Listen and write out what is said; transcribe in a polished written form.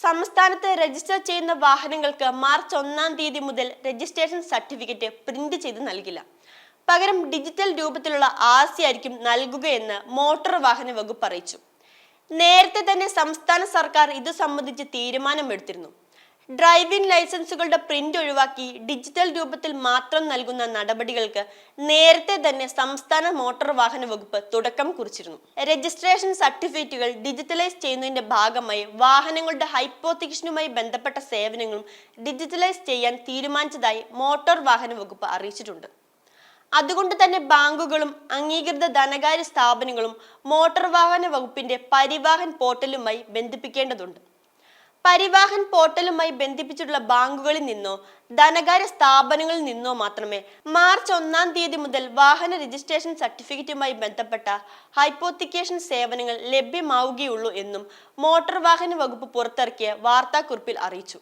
സംസ്ഥാനത്ത് രജിസ്റ്റർ ചെയ്യുന്ന വാഹനങ്ങൾക്ക് മാർച്ച് 1-ാം തീയതി മുതൽ രജിസ്ട്രേഷൻ സർട്ടിഫിക്കറ്റ് പ്രിന്റ് ചെയ്ത് നൽകില്ല. പകരം ഡിജിറ്റൽ രൂപത്തിലുള്ള ആർസി നൽകുകയെന്ന് മോട്ടോർ വാഹന വകുപ്പ് അറിയിച്ചു. നേരത്തെ തന്നെ സംസ്ഥാന സർക്കാർ ഇതു സംബന്ധിച്ച് തീരുമാനമെടുത്തിരുന്നു. ഡ്രൈവിംഗ് ലൈസൻസുകളുടെ പ്രിന്റ് ഒഴിവാക്കി ഡിജിറ്റൽ രൂപത്തിൽ മാത്രം നൽകുന്ന നടപടികൾക്ക് നേരത്തെ തന്നെ സംസ്ഥാന മോട്ടോർ വാഹന വകുപ്പ് തുടക്കം കുറിച്ചിരുന്നു. രജിസ്ട്രേഷൻ സർട്ടിഫിക്കറ്റുകൾ ഡിജിറ്റലൈസ് ചെയ്യുന്നതിന്റെ ഭാഗമായി വാഹനങ്ങളുടെ ഹൈപ്പോത്തിക്കേഷനുമായി ബന്ധപ്പെട്ട സേവനങ്ങളും ഡിജിറ്റലൈസ് ചെയ്യാൻ തീരുമാനിച്ചതായി മോട്ടോർ വാഹന വകുപ്പ് അറിയിച്ചിട്ടുണ്ട്. അതുകൊണ്ട് തന്നെ ബാങ്കുകളും അംഗീകൃത ധനകാര്യ സ്ഥാപനങ്ങളും മോട്ടോർ വാഹന വകുപ്പിന്റെ പരിവാഹൻ പോർട്ടലുമായി ബന്ധിപ്പിക്കേണ്ടതുണ്ട്. പരിവാഹൻ പോർട്ടലുമായി ബന്ധിപ്പിച്ചിട്ടുള്ള ബാങ്കുകളിൽ നിന്നോ ധനകാര്യ സ്ഥാപനങ്ങളിൽ നിന്നോ മാത്രമേ മാർച്ച് 1-ാം തീയതി മുതൽ വാഹന രജിസ്ട്രേഷൻ സർട്ടിഫിക്കറ്റുമായി ബന്ധപ്പെട്ട ഹൈപ്പോത്തിക്കേഷൻ സേവനങ്ങൾ ലഭ്യമാവുകയുള്ളൂ എന്നും മോട്ടോർ വാഹന വകുപ്പ് പുറത്തിറക്കിയ വാർത്താക്കുറിപ്പിൽ അറിയിച്ചു.